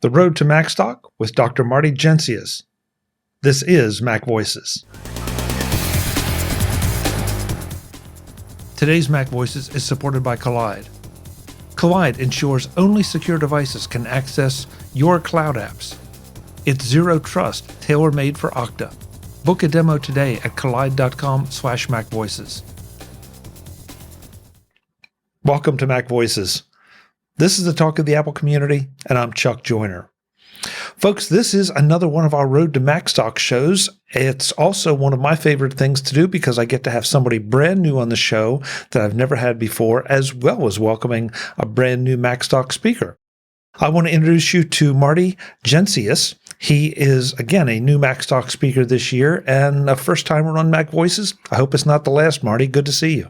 The Road to Macstock with Dr. Marty Jencius. This is MacVoices. Today's MacVoices is supported by Kolide. Kolide ensures only secure devices can access your cloud apps. It's zero trust, tailor-made for Okta. Book a demo today at kolide.com/MacVoices. Welcome to MacVoices. This is the talk of the Apple community, and I'm Chuck Joyner. Folks, this is another one of our Road to Macstock shows. It's also one of my favorite things to do because I get to have somebody brand new on the show that I've never had before, as well as welcoming a brand new Macstock speaker. I want to introduce you to Marty Jenicus. He is, again, a new Macstock speaker this year and a first-timer on MacVoices. I hope it's not the last, Marty. Good to see you.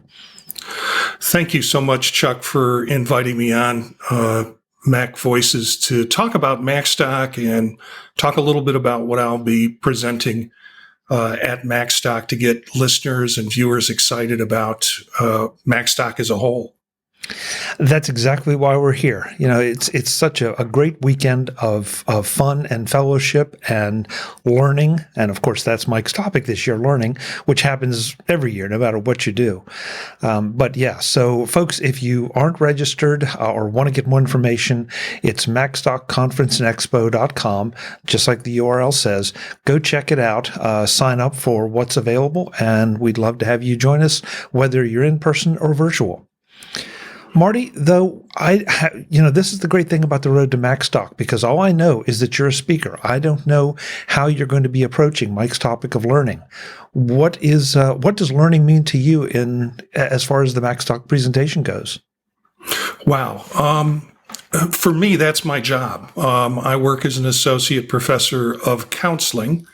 Thank you so much, Chuck, for inviting me on MacVoices to talk about Macstock and talk a little bit about what I'll be presenting at Macstock to get listeners and viewers excited about Macstock as a whole. That's exactly why we're here. You know, it's such a great weekend of fun and fellowship and learning. And of course, that's Mike's topic this year, learning, which happens every year, no matter what you do. But yeah, so folks, if you aren't registered or want to get more information, it's macstockconferenceandexpo.com, just like the URL says. Go check it out, sign up for what's available, and we'd love to have you join us, whether you're in person or virtual. Marty, though, this is the great thing about the Road to Macstock, because all I know is that you're a speaker. I don't know how you're going to be approaching Mike's topic of learning. What does learning mean to you as far as the Macstock presentation goes? Wow. For me, that's my job. I work as an associate professor of counseling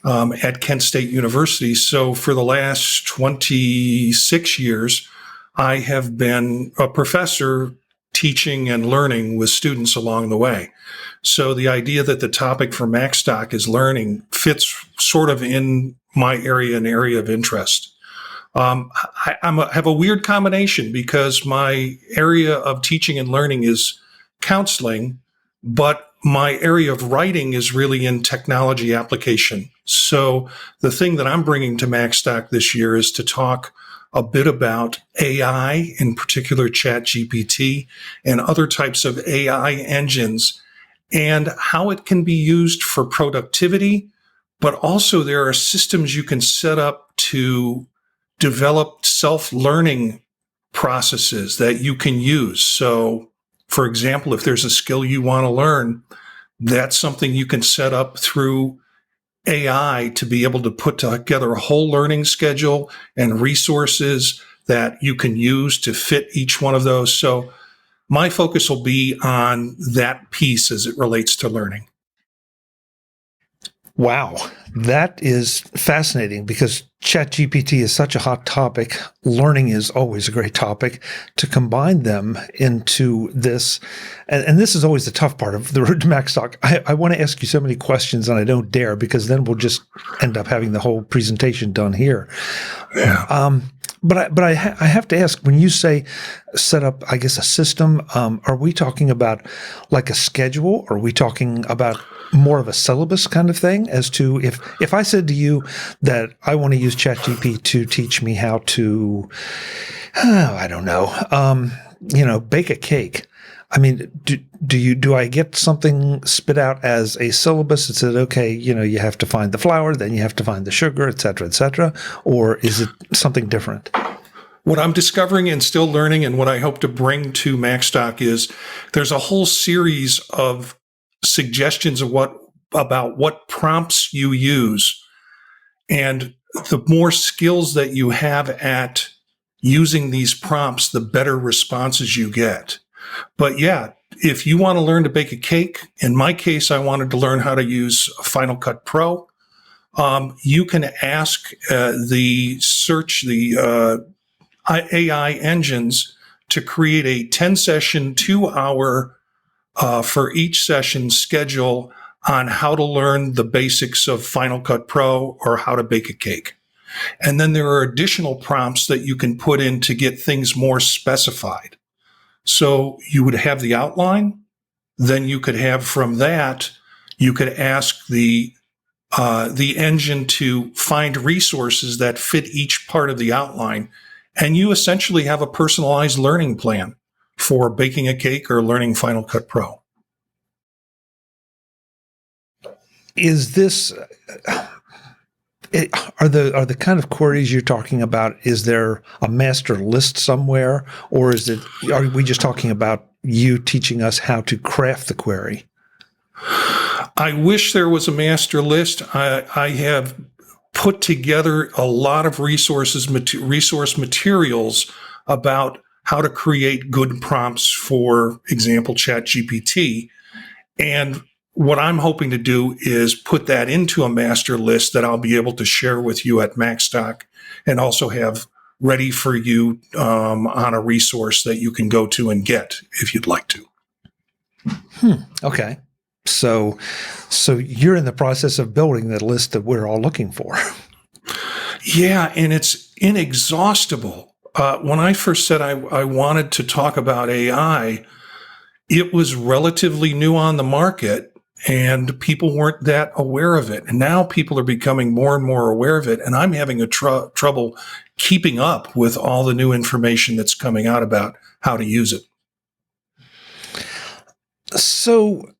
at Kent State University. So for the last 26 years, I have been a professor teaching and learning with students along the way. So the idea that the topic for Macstock is learning fits sort of in my area of interest. I have a weird combination because my area of teaching and learning is counseling, but my area of writing is really in technology application. So the thing that I'm bringing to Macstock this year is to talk a bit about AI, in particular ChatGPT and other types of AI engines, and how it can be used for productivity, but also there are systems you can set up to develop self-learning processes that you can use. So, for example, if there's a skill you want to learn, that's something you can set up through AI to be able to put together a whole learning schedule and resources that you can use to fit each one of those. So my focus will be on that piece as it relates to learning. Wow, that is fascinating because ChatGPT is such a hot topic. Learning is always a great topic. To combine them into this, and this is always the tough part of the Road to Macstock. I want to ask you so many questions and I don't dare because then we'll just end up having the whole presentation done here. Yeah. But I have to ask, when you say set up, I guess, a system, are we talking about like a schedule? Or are we talking about more of a syllabus kind of thing as to if I said to you that I want to use ChatGPT to teach me how to, bake a cake. I mean, do I get something spit out as a syllabus that says, okay, you have to find the flour, then you have to find the sugar, et cetera, or is it something different? What I'm discovering and still learning and what I hope to bring to Macstock is there's a whole series of suggestions about what prompts you use. And the more skills that you have at using these prompts, the better responses you get. But yeah, if you want to learn to bake a cake, in my case, I wanted to learn how to use Final Cut Pro. You can ask the AI engines to create a 10-session, 2-hour for each session schedule on how to learn the basics of Final Cut Pro or how to bake a cake. And then there are additional prompts that you can put in to get things more specified. So you would have the outline, then you could have from that, you could ask the engine to find resources that fit each part of the outline. And you essentially have a personalized learning plan for baking a cake or learning Final Cut Pro. Is this, are the kind of queries you're talking about, is there a master list somewhere, or are we just talking about you teaching us how to craft the query? I wish there was a master list. I have put together a lot of resource materials about how to create good prompts for example, ChatGPT. And what I'm hoping to do is put that into a master list that I'll be able to share with you at Macstock, and also have ready for you on a resource that you can go to and get if you'd like to. Okay. So you're in the process of building the list that we're all looking for. Yeah, and it's inexhaustible. When I first said I wanted to talk about AI, it was relatively new on the market and people weren't that aware of it. And now people are becoming more and more aware of it. And I'm having trouble keeping up with all the new information that's coming out about how to use it. So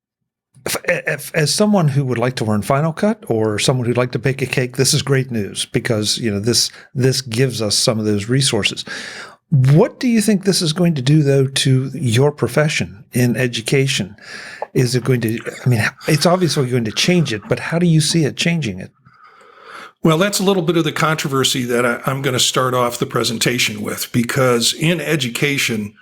as someone who would like to learn Final Cut, or someone who'd like to bake a cake, this is great news, because this gives us some of those resources. What do you think this is going to do, though, to your profession in education? Is it going to, it's obviously going to change it, but how do you see it changing it? Well, that's a little bit of the controversy that I'm going to start off the presentation with, because in education,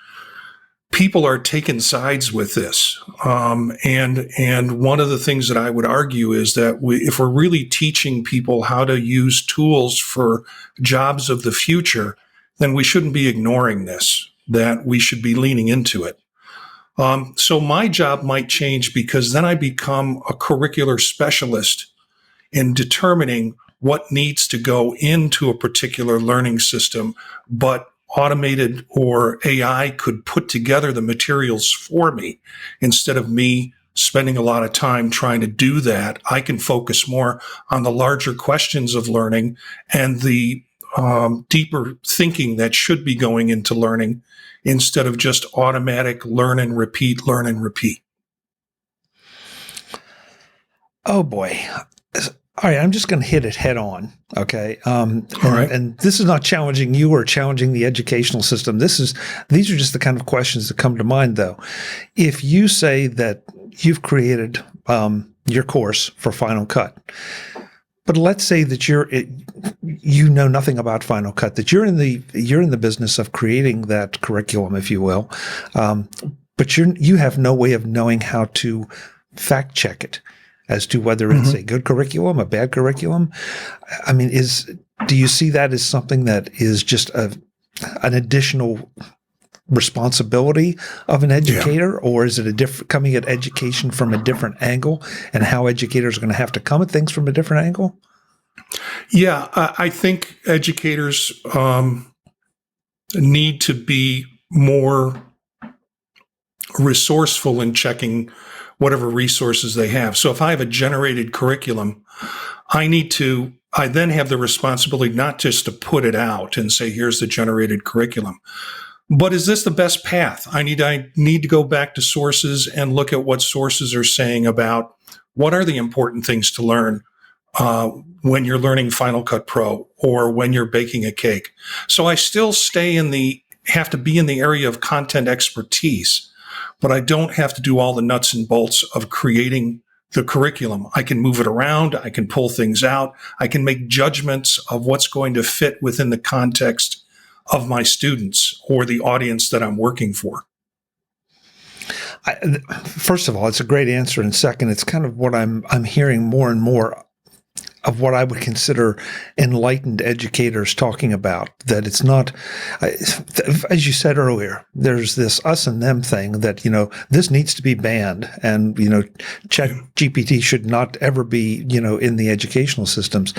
people are taking sides with this. And one of the things that I would argue is that if we're really teaching people how to use tools for jobs of the future, then we shouldn't be ignoring this, that we should be leaning into it. So my job might change, because then I become a curricular specialist in determining what needs to go into a particular learning system, but automated or AI could put together the materials for me. Instead of me spending a lot of time trying to do that, I can focus more on the larger questions of learning and the deeper thinking that should be going into learning, instead of just automatic learn and repeat, learn and repeat. Oh boy. All right, I'm just going to hit it head on. Okay. All right. And this is not challenging you or challenging the educational system. These are just the kind of questions that come to mind, though. If you say that you've created your course for Final Cut, but let's say that you know nothing about Final Cut, that you're in the business of creating that curriculum, if you will, but you have no way of knowing how to fact check it as to whether it's a good curriculum, a bad curriculum. Do you see that as something that is just an additional responsibility of an educator, or is it coming at education from a different angle, and how educators are going to have to come at things from a different angle? Yeah, I think educators need to be more resourceful in checking whatever resources they have. So if I have a generated curriculum, I then have the responsibility not just to put it out and say, here's the generated curriculum, but is this the best path? I need to go back to sources and look at what sources are saying about what are the important things to learn when you're learning Final Cut Pro or when you're baking a cake. So I still have to be in the area of content expertise, but I don't have to do all the nuts and bolts of creating the curriculum. I can move it around. I can pull things out. I can make judgments of what's going to fit within the context of my students or the audience that I'm working for. First of all, it's a great answer. And second, it's kind of what I'm hearing more and more of what I would consider enlightened educators talking about, that it's not, as you said earlier, there's this us and them thing that, this needs to be banned, and, ChatGPT should not ever be, in the educational systems.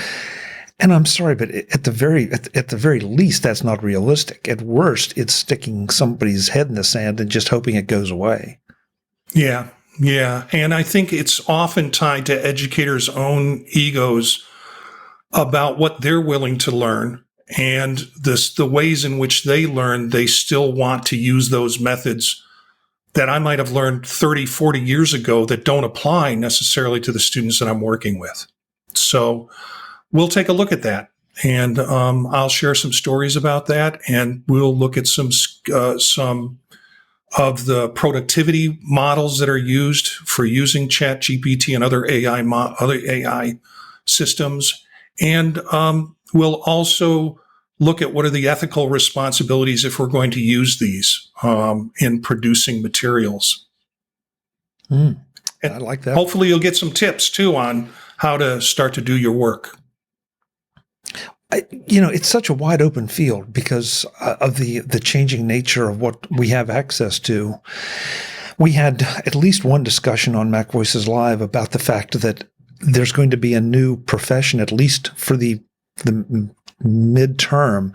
And I'm sorry, but at the very least, that's not realistic. At worst, it's sticking somebody's head in the sand and just hoping it goes away. Yeah. Yeah. And I think it's often tied to educators' own egos about what they're willing to learn and the ways in which they learn. They still want to use those methods that I might have learned 30, 40 years ago that don't apply necessarily to the students that I'm working with. So we'll take a look at that. And I'll share some stories about that, and we'll look at some of the productivity models that are used for using ChatGPT and other AI systems, and we'll also look at what are the ethical responsibilities if we're going to use these in producing materials. I like that. Hopefully, you'll get some tips too on how to start to do your work. It's such a wide open field because of the changing nature of what we have access to. We had at least one discussion on MacVoices Live about the fact that there's going to be a new profession, at least for the midterm,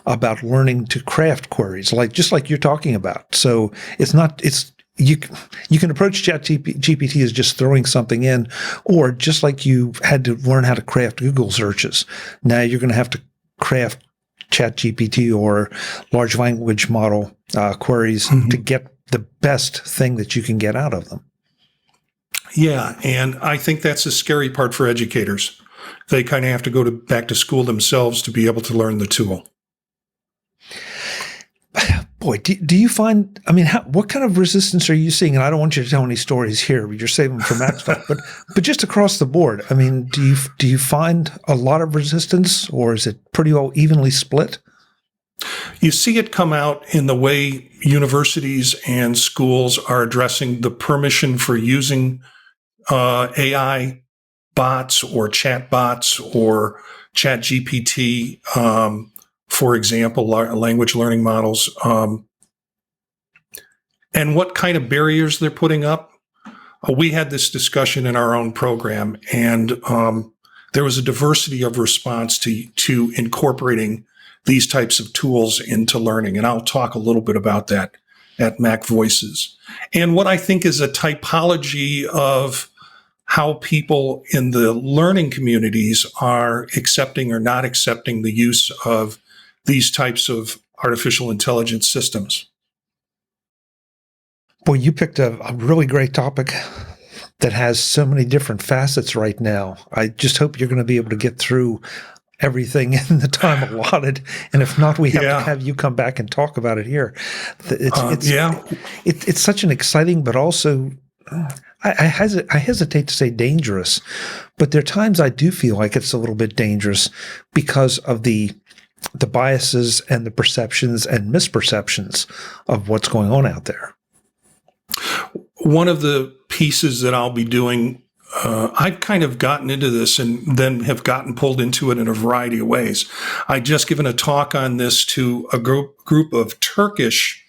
about learning to craft queries, just like you're talking about. So you can approach ChatGPT as just throwing something in, or just like you had to learn how to craft Google searches. Now you're going to have to craft ChatGPT or large language model queries to get the best thing that you can get out of them. Yeah, and I think that's the scary part for educators. They kind of have to go back to school themselves to be able to learn the tool. Boy, do you find, what kind of resistance are you seeing? And I don't want you to tell any stories here. You're saving them for Macstock, but just across the board, do you find a lot of resistance, or is it pretty well evenly split? You see it come out in the way universities and schools are addressing the permission for using AI bots or chat bots or ChatGPT, for example, language learning models, and what kind of barriers they're putting up. We had this discussion in our own program, and there was a diversity of response to incorporating these types of tools into learning. And I'll talk a little bit about that at MacVoices. And what I think is a typology of how people in the learning communities are accepting or not accepting the use of these types of artificial intelligence systems. Boy, you picked a really great topic that has so many different facets right now. I just hope you're going to be able to get through everything in the time allotted. And if not, we have to have you come back and talk about it here. It's such an exciting, but also I hesitate to say dangerous, but there are times I do feel like it's a little bit dangerous because of the biases and the perceptions and misperceptions of what's going on out there. One of the pieces that I'll be doing, I've kind of gotten into this and then have gotten pulled into it in a variety of ways. I just given a talk on this to a group of Turkish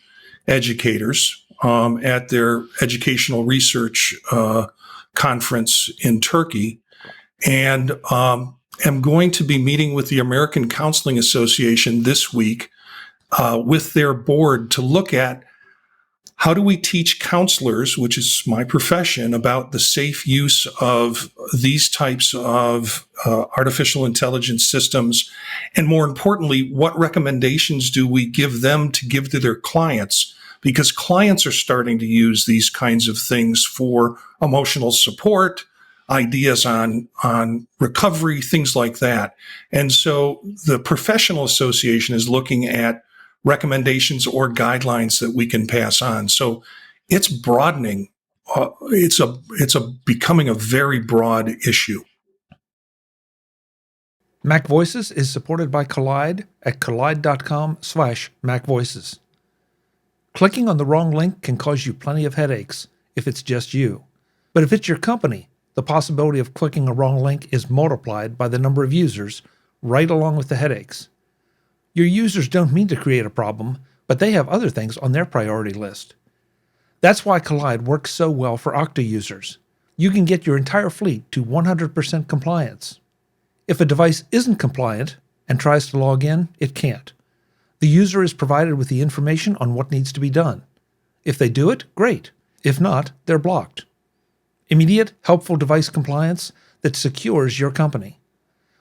educators at their educational research conference in Turkey, and am going to be meeting with the American Counseling Association this week with their board to look at how do we teach counselors, which is my profession, about the safe use of these types of artificial intelligence systems? And more importantly, what recommendations do we give them to give to their clients? Because clients are starting to use these kinds of things for emotional support, ideas on recovery, things like that. And so the professional association is looking at recommendations or guidelines that we can pass on. So it's broadening. It's becoming a very broad issue. MacVoices is supported by Kolide at kolide.com/MacVoices. Clicking on the wrong link can cause you plenty of headaches if it's just you. But if it's your company, the possibility of clicking a wrong link is multiplied by the number of users, right along with the headaches. Your users don't mean to create a problem, but they have other things on their priority list. That's why Kolide works so well for Okta users. You can get your entire fleet to 100% compliance. If a device isn't compliant and tries to log in, it can't. The user is provided with the information on what needs to be done. If they do it, great. If not, they're blocked. Immediate, helpful device compliance that secures your company.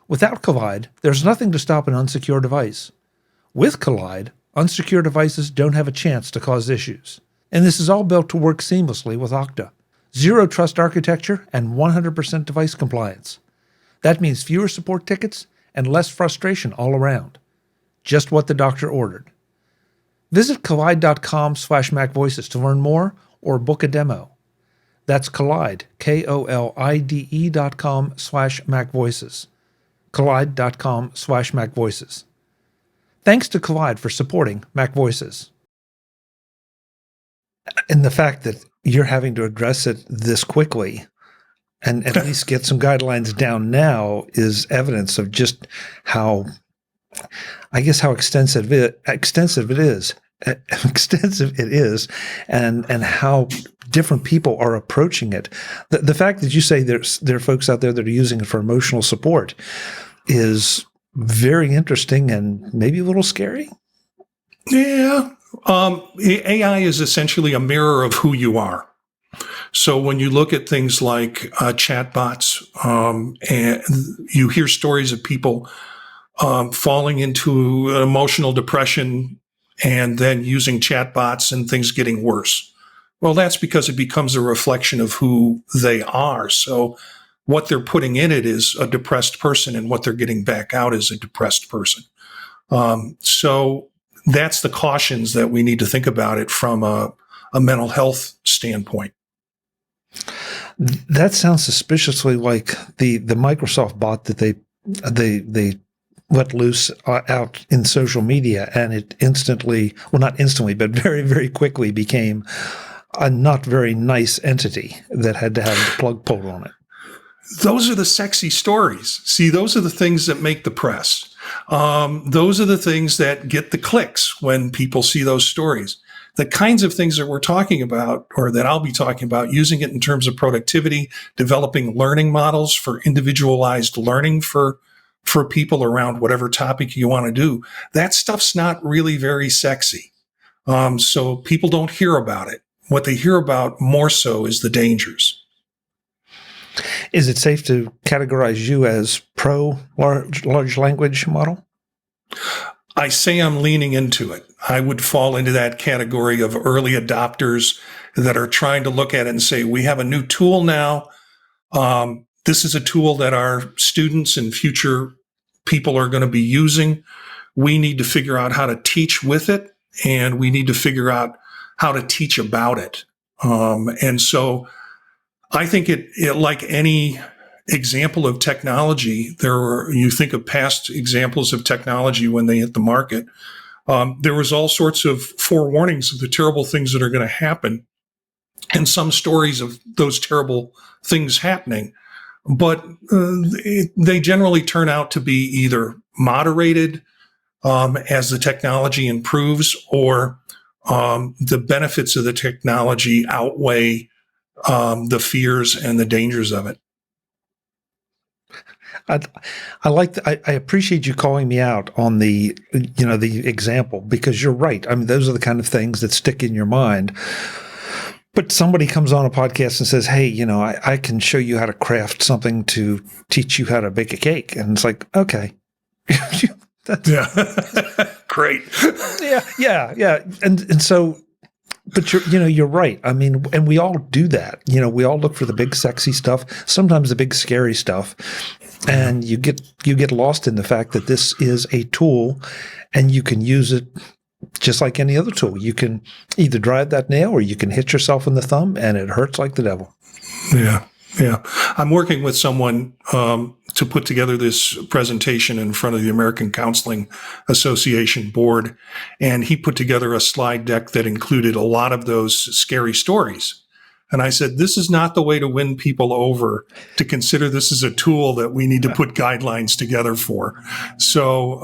Without Kolide, there's nothing to stop an unsecure device. With Kolide, unsecure devices don't have a chance to cause issues. And this is all built to work seamlessly with Okta. Zero trust architecture and 100% device compliance. That means fewer support tickets and less frustration all around. Just what the doctor ordered. Visit kolide.com/MacVoices to learn more or book a demo. That's Kolide, KOLIDE.com/MacVoices. Kolide.com/MacVoices. Thanks to Kolide for supporting MacVoices. And the fact that you're having to address it this quickly and at least get some guidelines down now is evidence of just how, I guess, how extensive it is, and how different people are approaching it. The fact that you say there are folks out there that are using it for emotional support is very interesting and maybe a little scary. Yeah. AI is essentially a mirror of who you are. So when you look at things like chatbots, and you hear stories of people falling into emotional depression and then using chatbots and things getting worse. Well, that's because it becomes a reflection of who they are. So what they're putting in it is a depressed person, and what they're getting back out is a depressed person. So that's the cautions that we need to think about it from a mental health standpoint. That sounds suspiciously like the Microsoft bot that they let loose out in social media, and it instantly, well, not instantly, but very, very quickly became a not very nice entity that had to have the plug pulled on it. Those are the sexy stories. See, those are the things that make the press. Those are the things that get the clicks when people see those stories. The kinds of things that we're talking about, or that I'll be talking about, using it in terms of productivity, developing learning models for individualized learning for people around whatever topic you want to do, that stuff's not really very sexy. So people don't hear about it. What they hear about more so is the dangers. Is it safe to categorize you as pro large language model? I say I'm leaning into it. I would fall into that category of early adopters that are trying to look at it and say, we have a new tool now. This is a tool that our students and future people are going to be using. We need to figure out how to teach with it, and we need to figure out how to teach about it. And so I think it like any example of technology, you think of past examples of technology when they hit the market. There was all sorts of forewarnings of the terrible things that are going to happen, and some stories of those terrible things happening. But they generally turn out to be either moderated as the technology improves, or the benefits of the technology outweigh the fears and the dangers of it. I appreciate you calling me out on the example, because you're right. I mean, those are the kind of things that stick in your mind. But somebody comes on a podcast and says, hey, I can show you how to craft something to teach you how to bake a cake. And it's like, okay. Great. Yeah. And so, but you're right. I mean, and we all do that. We all look for the big sexy stuff, sometimes the big scary stuff. And you get lost in the fact that this is a tool, and you can use it just like any other tool. You can either drive that nail, or you can hit yourself in the thumb, and it hurts like the devil. Yeah. I'm working with someone to put together this presentation in front of the American Counseling Association board, and he put together a slide deck that included a lot of those scary stories. And I said, this is not the way to win people over, to consider this as a tool that we need to put guidelines together for. So,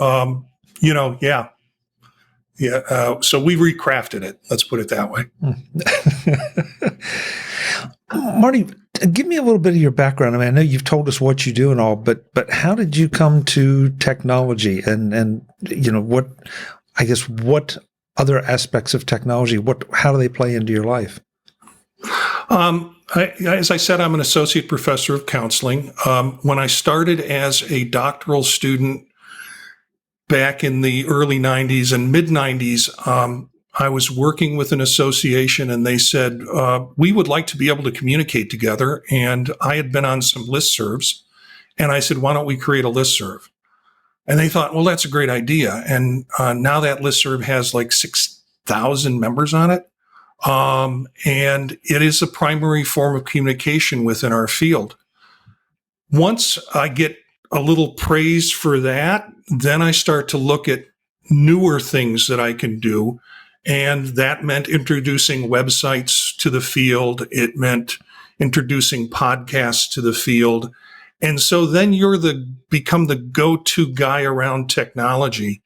so we recrafted it. Let's put it that way. Marty, give me a little bit of your background. I mean, I know you've told us what you do and all, but how did you come to technology, and what other aspects of technology, how do they play into your life? As I said, I'm an associate professor of counseling. When I started as a doctoral student back in the early 90s and mid 90s, I was working with an association and they said, we would like to be able to communicate together. And I had been on some listservs. And I said, why don't we create a listserv? And they thought, well, that's a great idea. And now that listserv has like 6,000 members on it. And it is a primary form of communication within our field. Once I get a little praise for that, then I start to look at newer things that I can do. And that meant introducing websites to the field. It meant introducing podcasts to the field. And so then you're become the go-to guy around technology.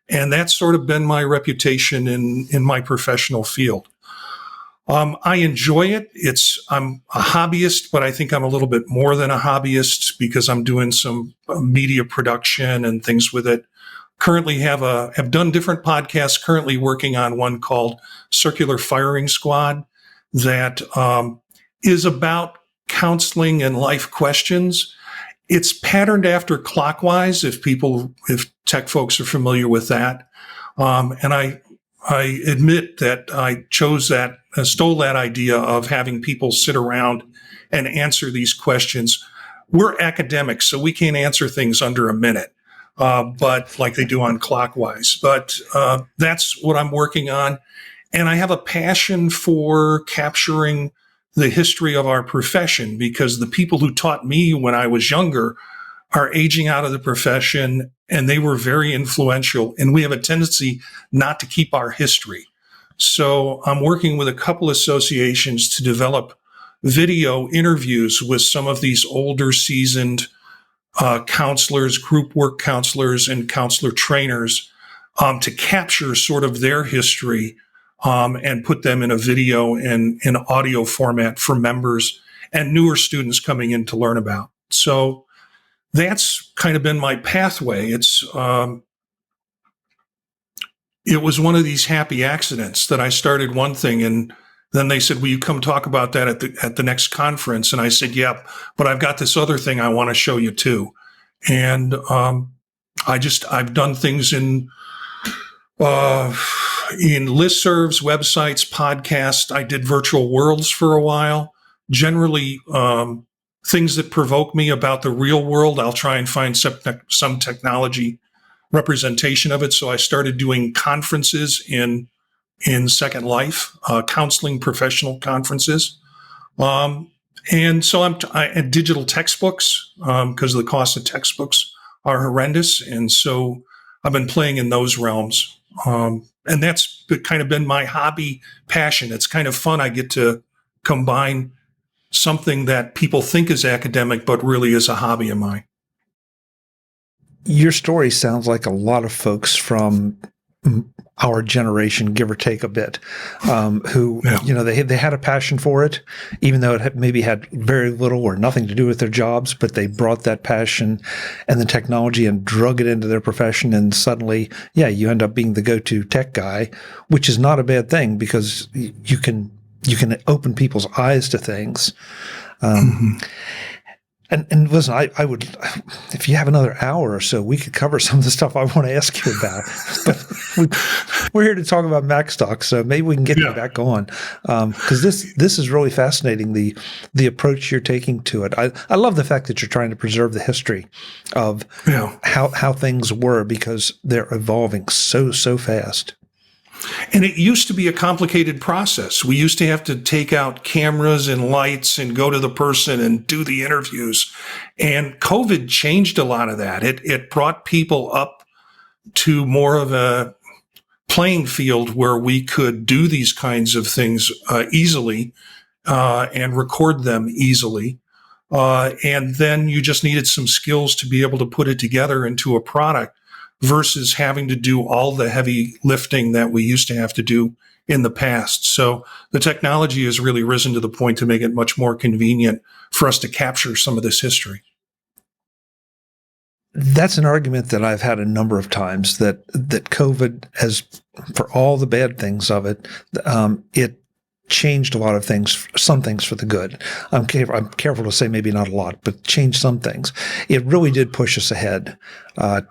And that's sort of been my reputation in my professional field. I enjoy it. I'm a hobbyist, but I think I'm a little bit more than a hobbyist because I'm doing some media production and things with it. Currently have done different podcasts, currently working on one called Circular Firing Squad that is about counseling and life questions. It's patterned after Clockwise, if tech folks are familiar with that. And I admit that I stole that idea of having people sit around and answer these questions. We're academics, so we can't answer things under a minute, but like they do on Clockwise. But that's what I'm working on. And I have a passion for capturing the history of our profession because the people who taught me when I was younger are aging out of the profession and they were very influential. And we have a tendency not to keep our history. So I'm working with a couple associations to develop video interviews with some of these older seasoned counselors, group work counselors, and counselor trainers to capture sort of their history and put them in a video and in audio format for members and newer students coming in to learn about. So that's kind of been my pathway. It was one of these happy accidents that I started one thing and then they said, will you come talk about that at the next conference? And I said, yep, but I've got this other thing I want to show you too. And I've done things in listservs, websites, podcasts. I did virtual worlds for a while. Generally, things that provoke me about the real world, I'll try and find some technology representation of it. So I started doing conferences in Second Life, counseling professional conferences. And so I digital textbooks because the cost of textbooks are horrendous. And so I've been playing in those realms. And that's kind of been my hobby passion. It's kind of fun. I get to combine something that people think is academic, but really is a hobby of mine. Your story sounds like a lot of folks from our generation, give or take a bit, who, they had a passion for it, even though it maybe had very little or nothing to do with their jobs, but they brought that passion and the technology and drug it into their profession. And suddenly, you end up being the go-to tech guy, which is not a bad thing because you can open people's eyes to things. And listen, I would, if you have another hour or so, we could cover some of the stuff I want to ask you about. But we're here to talk about Macstock, so maybe we can get you back on because this is really fascinating. The approach you're taking to it. I love the fact that you're trying to preserve the history of how things were because they're evolving so fast. And it used to be a complicated process. We used to have to take out cameras and lights and go to the person and do the interviews. And COVID changed a lot of that. It brought people up to more of a playing field where we could do these kinds of things easily and record them easily. And then you just needed some skills to be able to put it together into a product versus having to do all the heavy lifting that we used to have to do in the past. So the technology has really risen to the point to make it much more convenient for us to capture some of this history. That's an argument that I've had a number of times that COVID has, for all the bad things of it, it changed a lot of things, some things for the good. I'm careful to say maybe not a lot, but changed some things. It really did push us ahead from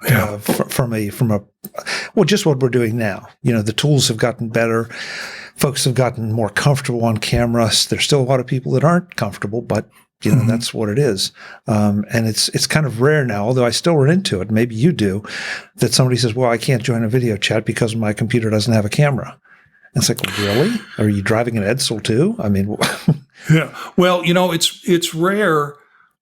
just what we're doing now. The tools have gotten better. Folks have gotten more comfortable on cameras. There's still a lot of people that aren't comfortable, but that's what it is. And it's kind of rare now, although I still run into it. Maybe you do, that somebody says, well, I can't join a video chat because my computer doesn't have a camera. And it's like, really? Are you driving an Edsel too? I mean, yeah. Well, it's rare,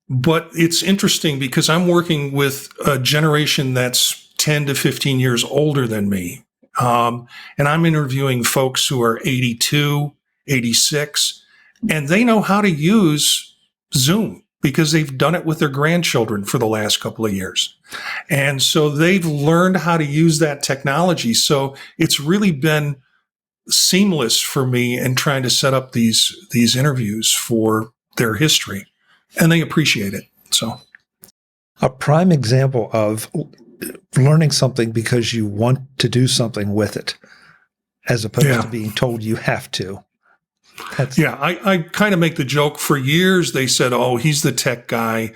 but it's interesting because I'm working with a generation that's 10 to 15 years older than me. And I'm interviewing folks who are 82, 86, and they know how to use Zoom because they've done it with their grandchildren for the last couple of years. And so they've learned how to use that technology. So it's really been seamless for me in trying to set up these interviews for their history, and they appreciate it. So a prime example of learning something because you want to do something with it, as opposed to being told you have to. I kind of make the joke. For years they said, oh, he's the tech guy.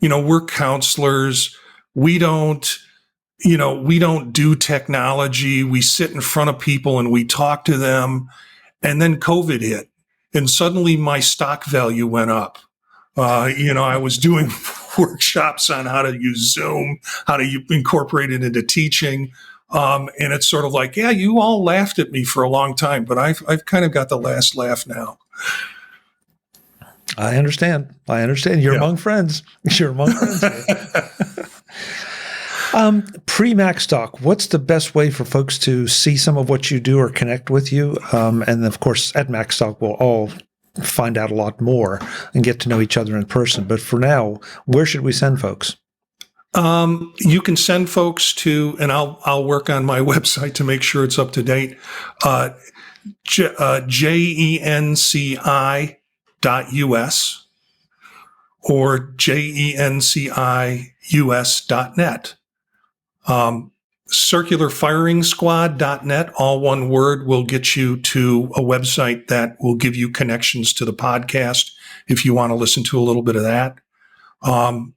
We're counselors. We don't do technology. We sit in front of people and we talk to them. And then COVID hit and suddenly my stock value went up. I was doing workshops on how to use Zoom, how to incorporate it into teaching. And it's sort of like, yeah, you all laughed at me for a long time, but I've kind of got the last laugh now. I understand. You're among friends. You're among friends. Pre-Macstock, what's the best way for folks to see some of what you do or connect with you? And of course, at Macstock, we'll all find out a lot more and get to know each other in person. But for now, where should we send folks? You can send folks to, and I'll work on my website to make sure it's up to date, jenci.us or jencius.net. Circularfiringsquad.net, all one word, will get you to a website that will give you connections to the podcast if you want to listen to a little bit of that. And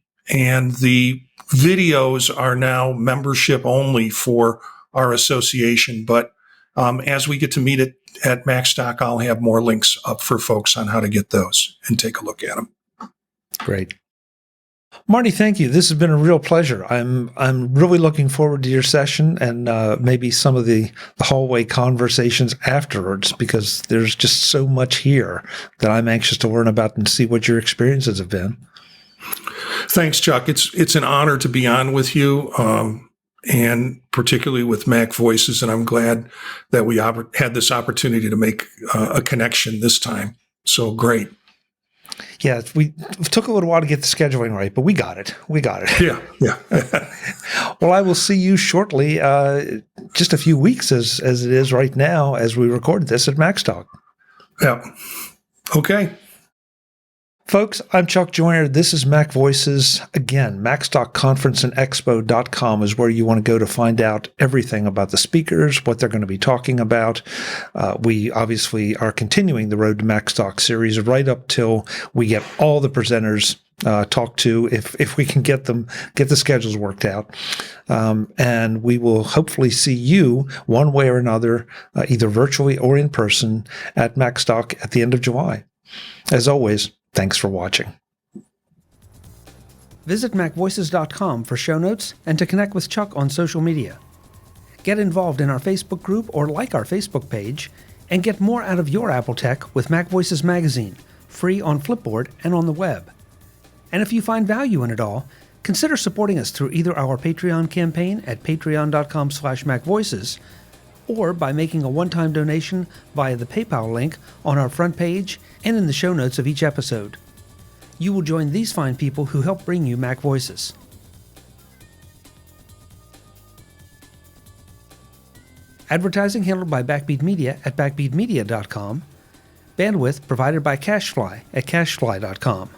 the videos are now membership only for our association. But as we get to meet at Macstock, I'll have more links up for folks on how to get those and take a look at them. Great. Marty, thank you. This has been a real pleasure. I'm really looking forward to your session and maybe some of the hallway conversations afterwards, because there's just so much here that I'm anxious to learn about and see what your experiences have been. Thanks, Chuck. It's an honor to be on with you, and particularly with MacVoices, and I'm glad that we had this opportunity to make a connection this time. So great. Yeah, it took a little while to get the scheduling right, but we got it. Yeah. Well, I will see you shortly, just a few weeks as it is right now as we record this at Macstock. Yeah. Okay. Folks, I'm Chuck Joyner. This is MacVoices. Again, MacstockConferenceandExpo.com is where you want to go to find out everything about the speakers, what they're going to be talking about. We obviously are continuing the Road to Macstock series right up till we get all the presenters talked to, if we can get the schedules worked out. And we will hopefully see you one way or another, either virtually or in person at Macstock at the end of July. As always, thanks for watching. Visit MacVoices.com for show notes and to connect with Chuck on social media. Get involved in our Facebook group or like our Facebook page, and get more out of your Apple tech with MacVoices Magazine, free on Flipboard and on the web. And if you find value in it all, consider supporting us through either our Patreon campaign at patreon.com/MacVoices or by making a one-time donation via the PayPal link on our front page and in the show notes of each episode. You will join these fine people who help bring you MacVoices. Advertising handled by Backbeat Media at backbeatmedia.com. Bandwidth provided by CashFly at cashfly.com.